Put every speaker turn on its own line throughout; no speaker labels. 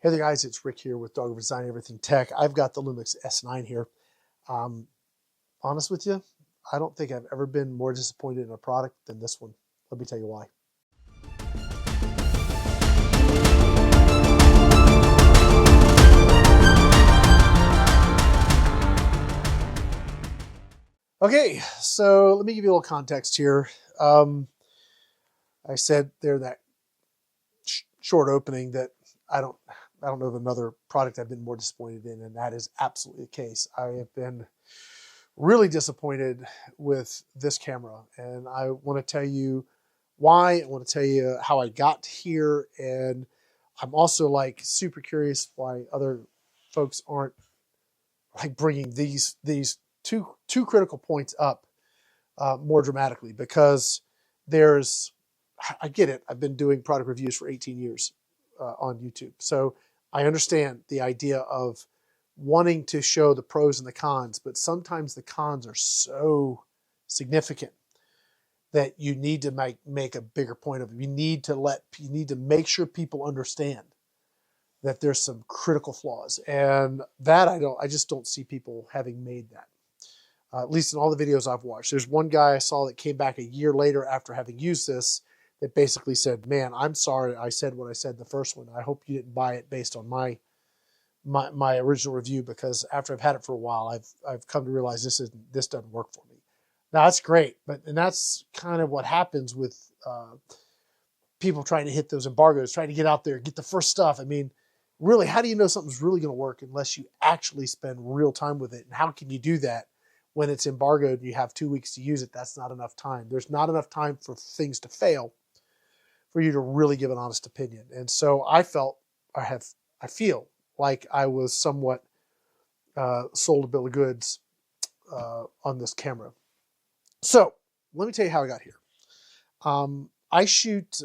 Hey there guys, it's Rick here with Dog Design Everything Tech. I've got the Lumix S9 here. Honest with you, I don't think I've ever been more disappointed in a product than this one. Let me tell you why. Okay, so let me give you a little context here. I said there that short opening that I don't know of another product I've been more disappointed in, and that is absolutely the case. I have been really disappointed with this camera, and I want to tell you why. I want to tell you how I got here, and I'm also like super curious why other folks aren't like bringing these two critical points up more dramatically, because I get it. I've been doing product reviews for 18 years on YouTube, so I understand the idea of wanting to show the pros and the cons, but sometimes the cons are so significant that you need to make a bigger point of it. You need to make sure people understand that there's some critical flaws, and that I just don't see people having made that. At least in all the videos I've watched. There's one guy I saw that came back a year later after having used this that basically said, "Man, I'm sorry I said what I said in the first one. I hope you didn't buy it based on my original review, because after I've had it for a while, I've come to realize this doesn't work for me." Now that's great, and that's kind of what happens with people trying to hit those embargoes, trying to get out there, get the first stuff. I mean, really, how do you know something's really going to work unless you actually spend real time with it? And how can you do that when it's embargoed and you have 2 weeks to use it? That's not enough time. There's not enough time for things to fail for you to really give an honest opinion. And so I feel like I was somewhat sold a bill of goods on this camera. So let me tell you how I got here. I shoot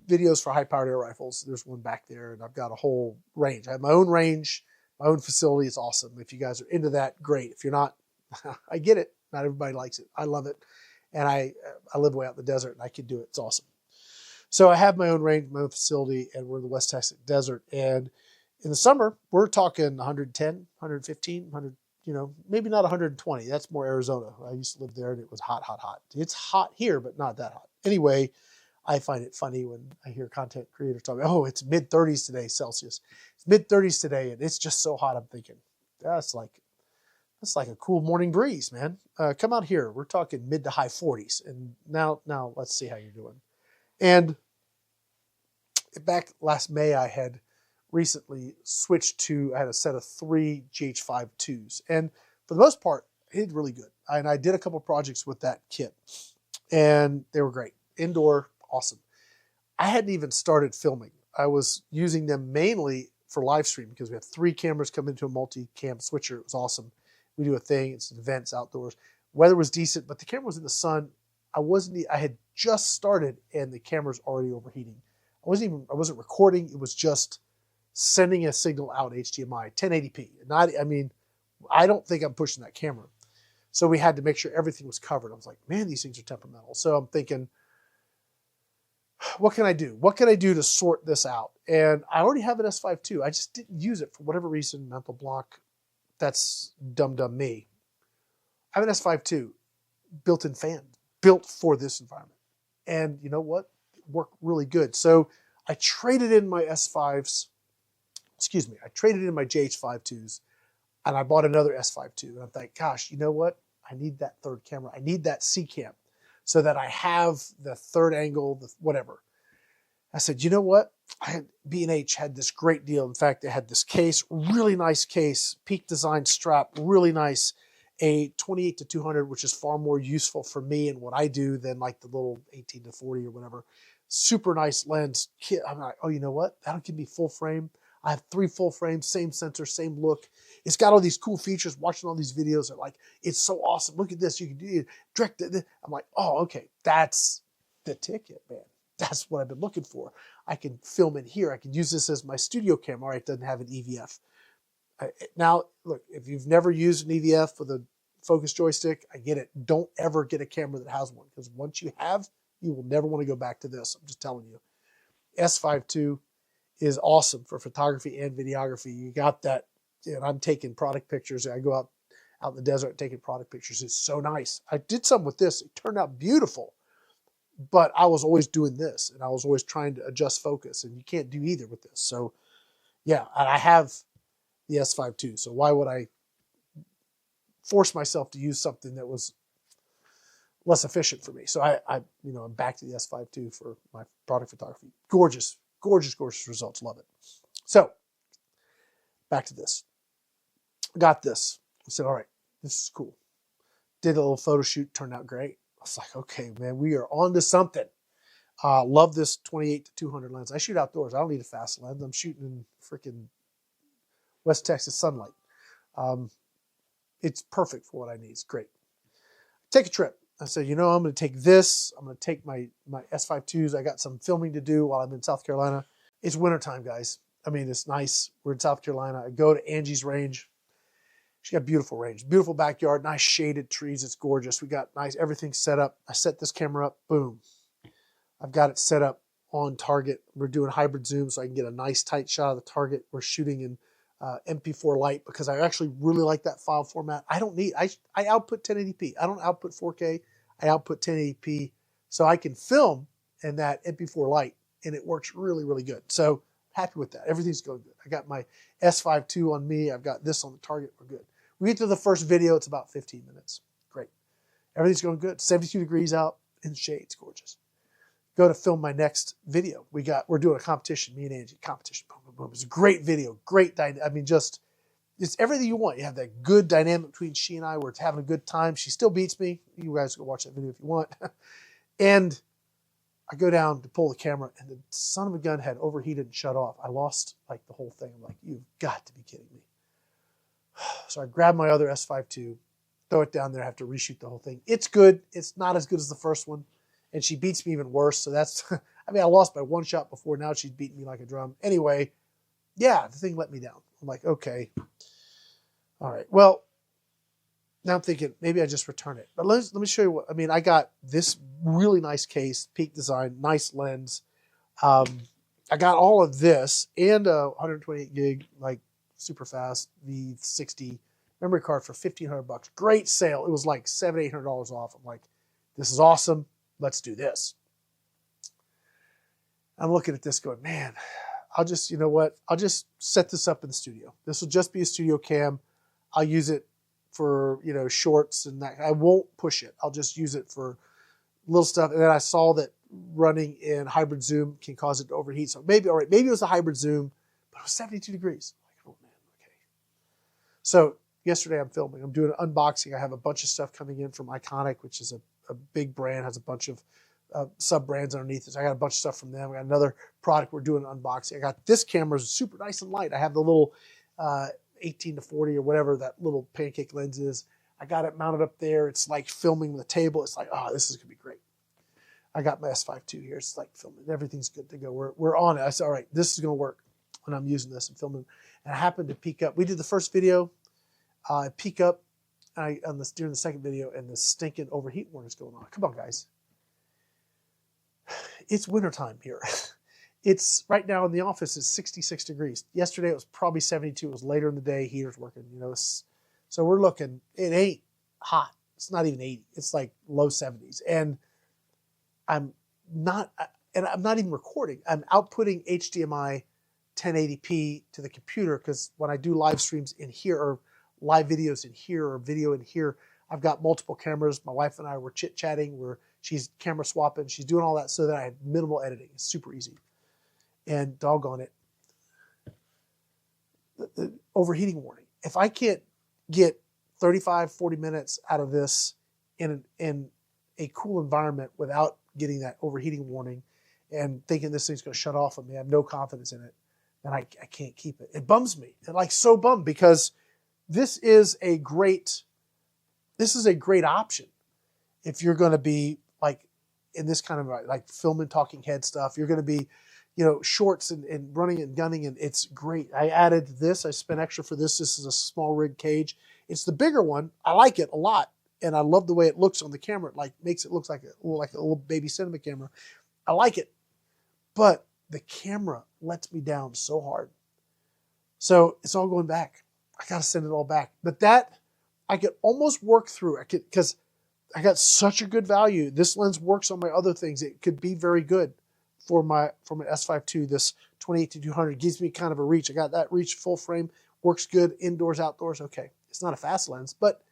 videos for high-powered air rifles. There's one back there, and I've got a whole range. I have my own range, my own facility. It's awesome. If you guys are into that, great. If you're not, I get it. Not everybody likes it. I love it. And I live way out in the desert, and I can do it. It's awesome. So I have my own range, my own facility, and we're in the West Texas desert. And in the summer, we're talking 110, 115, 100, maybe not 120. That's more Arizona. I used to live there, and it was hot, hot, hot. It's hot here, but not that hot. Anyway, I find it funny when I hear content creators talking, "Oh, it's mid-30s today, Celsius. It's mid-30s today, and it's just so hot." I'm thinking, that's like a cool morning breeze, man. Come out here. We're talking mid to high 40s. And now let's see how you're doing. And back last May, I had recently switched I had a set of 3 GH5-2s. And for the most part, it did really good. And I did a couple projects with that kit, and they were great. Indoor, awesome. I hadn't even started filming. I was using them mainly for live stream because we had 3 cameras come into a multi-cam switcher. It was awesome. We do a thing. It's events outdoors. Weather was decent, but the camera was in the sun. I had just started, and the camera's already overheating. I wasn't recording. It was just sending a signal out HDMI, 1080p. I don't think I'm pushing that camera. So we had to make sure everything was covered. I was like, man, these things are temperamental. So I'm thinking, what can I do? What can I do to sort this out? And I already have an S5 II. I just didn't use it for whatever reason, mental block. That's dumb me. I have an S5 II, built-in fan, built for this environment. And you know what? It worked really good. So I traded in my S5s, I traded in my GH5-2s, and I bought another S5 II. And I thought, gosh, you know what? I need that third camera. I need that C cam so that I have the third angle, the whatever. I said, you know what? B&H had this great deal. In fact, they had this case, really nice case, Peak Design strap, really nice, a 28 to 200, which is far more useful for me and what I do than like the little 18 to 40 or whatever. Super nice lens kit. I'm like, oh, you know what? That'll give me full frame. I have 3 full frames, same sensor, same look. It's got all these cool features. Watching all these videos are like, it's so awesome. Look at this. You can do it. Direct. I'm like, oh, okay. That's the ticket, man. That's what I've been looking for. I can film in here. I can use this as my studio camera. All right, it doesn't have an EVF. Now, look, if you've never used an EVF with a focus joystick, I get it. Don't ever get a camera that has one, because once you have, you will never want to go back to this. I'm just telling you. S5 II is awesome for photography and videography. You got that, and I'm taking product pictures. I go out in the desert taking product pictures. It's so nice. I did some with this. It turned out beautiful, but I was always doing this, and I was always trying to adjust focus, and you can't do either with this. So yeah, and I have the S5 too. So why would I force myself to use something that was less efficient for me? So I'm back to the S5 II for my product photography. Gorgeous, gorgeous, gorgeous results. Love it. So back to this. Got this. I said, all right, this is cool. Did a little photo shoot, turned out great. I was like, okay, man, we are on to something. Love this 28 to 200 lens. I shoot outdoors. I don't need a fast lens. I'm shooting in freaking West Texas sunlight. It's perfect for what I need. It's great. Take a trip. I said, I'm going to take this. I'm going to take my S5 IIs. I got some filming to do while I'm in South Carolina. It's wintertime, guys. I mean, it's nice. We're in South Carolina. I go to Angie's range. She got beautiful range, beautiful backyard, nice shaded trees. It's gorgeous. We got nice, everything set up. I set this camera up. Boom. I've got it set up on target. We're doing hybrid zoom so I can get a nice tight shot of the target. We're shooting in MP4 Lite because I actually really like that file format. I output 1080p. I don't output 4K. I output 1080p so I can film in that MP4 Lite, and it works really, really good. So happy with that. Everything's going good. I got my S5 II on me. I've got this on the target. We're good. We get to the first video. It's about 15 minutes. Great. Everything's going good. 72 degrees out in the shade. It's gorgeous. Go to film my next video. We're doing a competition. Me and Angie, competition. Boom, boom, boom. It's a great video. Great. It's everything you want. You have that good dynamic between she and I. We're having a good time. She still beats me. You guys go watch that video if you want. And I go down to pull the camera, and the son of a gun had overheated and shut off. I lost like the whole thing. I'm like, you've got to be kidding me. So I grab my other S5 II, throw it down there. I have to reshoot the whole thing. It's good. It's not as good as the first one. And she beats me even worse. So that's, I lost by one shot before. Now she's beating me like a drum. Anyway, yeah, the thing let me down. I'm like, okay. All right. Well, now I'm thinking maybe I just return it. But let me show you what, I got this really nice case, Peak Design, nice lens. I got all of this and a 128 gig, like super fast V60 memory card for $1,500. Great sale. It was like $700, $800 off. I'm like, this is awesome. Let's do this. I'm looking at this going, man, I'll just, I'll just set this up in the studio. This will just be a studio cam. I'll use it for, shorts and that. I won't push it. I'll just use it for little stuff. And then I saw that running in hybrid zoom can cause it to overheat. So maybe, all right, maybe it was a hybrid zoom, but it was 72 degrees. I'm like, oh man, okay. So yesterday I'm filming. I'm doing an unboxing. I have a bunch of stuff coming in from Iconic, which is a big brand, has a bunch of sub-brands underneath it. So I got a bunch of stuff from them. I got another product we're doing an unboxing. I got this camera, super nice and light. I have the little 18 to 40 or whatever that little pancake lens is. I got it mounted up there. It's like filming the table. It's like, oh, this is going to be great. I got my S5 II here. It's like filming. Everything's good to go. We're on it. I said, all right, this is going to work when I'm using this and filming. And I happened to peek up. We did the first video. I peek up during the second video, and the stinking overheat warning is going on. Come on, guys. It's wintertime here. It's right now in the office, it's 66 degrees. Yesterday it was probably 72. It was later in the day. Heater's working, so we're looking, it ain't hot. It's not even 80. It's like low 70s. And I'm not even recording. I'm outputting HDMI 1080p to the computer because when I do live streams in here or live videos in here or video in here, I've got multiple cameras. My wife and I were chit-chatting. She's camera swapping. She's doing all that so that I have minimal editing. It's super easy. And doggone it, the overheating warning. If I can't get 35, 40 minutes out of this in a cool environment without getting that overheating warning and thinking this thing's going to shut off on me, I have no confidence in it, then I can't keep it. It bums me. It like so bummed because this is a great option if you're going to be like in this kind of like filming talking head stuff. You're going to be, shorts and running and gunning, and it's great. I added this. I spent extra for this. This is a small rig cage. It's the bigger one. I like it a lot, and I love the way it looks on the camera. It like makes it look like a little baby cinema camera. I like it, but the camera lets me down so hard. So it's all going back. I got to send it all back. But that, I could almost work through. Because I got such a good value. This lens works on my other things. It could be very good for my S5 II. This 28-200 gives me kind of a reach. I got that reach, full frame, works good, indoors, outdoors. Okay, it's not a fast lens, but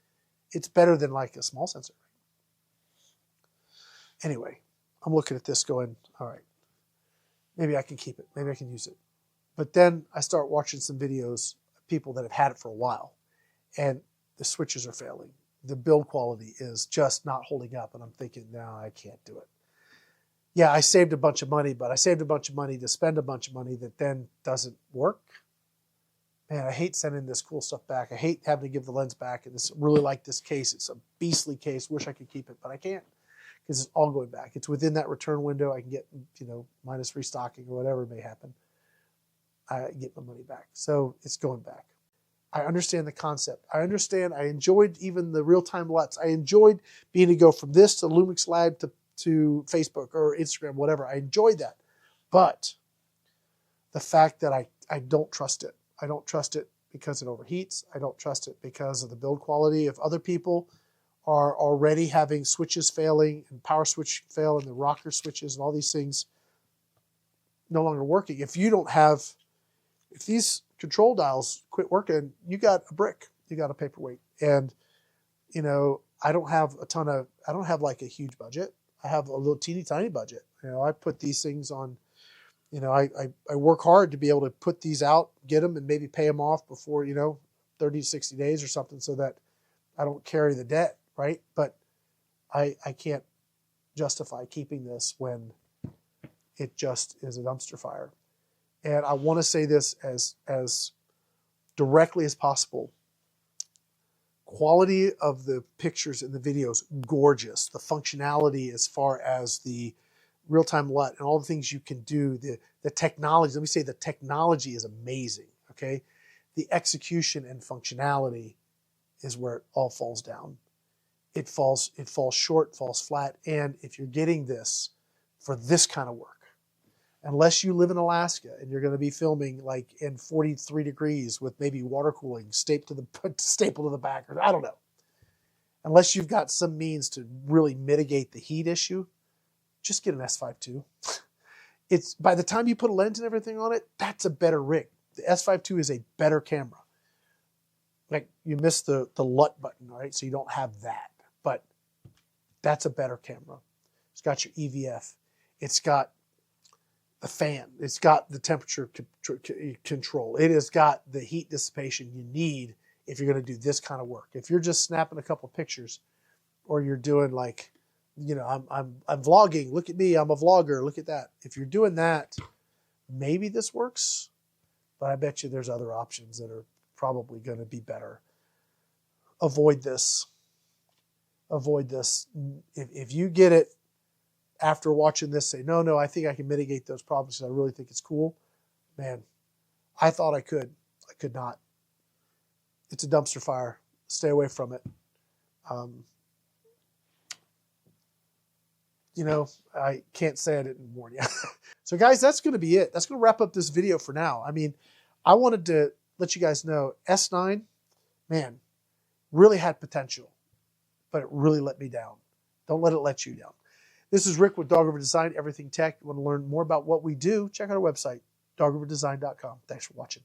it's better than like a small sensor. Anyway, I'm looking at this going, all right, maybe I can keep it. Maybe I can use it. But then I start watching some videos of people that have had it for a while, and the switches are failing. The build quality is just not holding up, and I'm thinking, no, I can't do it. Yeah, I saved a bunch of money, but I saved a bunch of money to spend a bunch of money that then doesn't work. Man, I hate sending this cool stuff back. I hate having to give the lens back. And this really like this case. It's a beastly case. Wish I could keep it, but I can't because it's all going back. It's within that return window. I can get, minus restocking or whatever may happen. I get my money back. So it's going back. I understand the concept. I enjoyed even the real-time LUTs. I enjoyed being able to go from this to Lumix Lab to Facebook or Instagram, whatever. I enjoyed that. But the fact that I don't trust it. I don't trust it because it overheats. I don't trust it because of the build quality. If other people are already having switches failing and power switch fail and the rocker switches and all these things no longer working, if these control dials quit working, you got a brick, you got a paperweight. And, I don't have like a huge budget. I have a little teeny tiny budget. I put these things on, I work hard to be able to put these out, get them and maybe pay them off before, 30 to 60 days or something so that I don't carry the debt, right? But I can't justify keeping this when it just is a dumpster fire. And I want to say this as directly as possible. Quality of the pictures and the videos, gorgeous. The functionality as far as the real-time LUT and all the things you can do, the technology, let me say the technology is amazing, okay? The execution and functionality is where it all falls down. It falls short, falls flat, and if you're getting this for this kind of work, unless you live in Alaska and you're going to be filming like in 43 degrees with maybe water cooling stapled to the back, or I don't know. Unless you've got some means to really mitigate the heat issue, just get an S5 II. It's by the time you put a lens and everything on it, that's a better rig. The S5 II is a better camera. Like you missed the LUT button, right? So you don't have that, but that's a better camera. It's got your EVF. It's got the fan. It's got the temperature control. It has got the heat dissipation you need if you're going to do this kind of work. If you're just snapping a couple pictures, or you're doing like, I'm vlogging. Look at me. I'm a vlogger. Look at that. If you're doing that, maybe this works, but I bet you there's other options that are probably going to be better. Avoid this. Avoid this. If you get it, after watching this, say, no, I think I can mitigate those problems because I really think it's cool. Man, I thought I could. I could not. It's a dumpster fire. Stay away from it. I can't say I didn't warn you. So guys, that's going to be it. That's going to wrap up this video for now. I mean, I wanted to let you guys know S9, man, really had potential, but it really let me down. Don't let it let you down. This is Rick with Dog River Design, Everything Tech. You want to learn more about what we do, check out our website, dogriverdesign.com. Thanks for watching.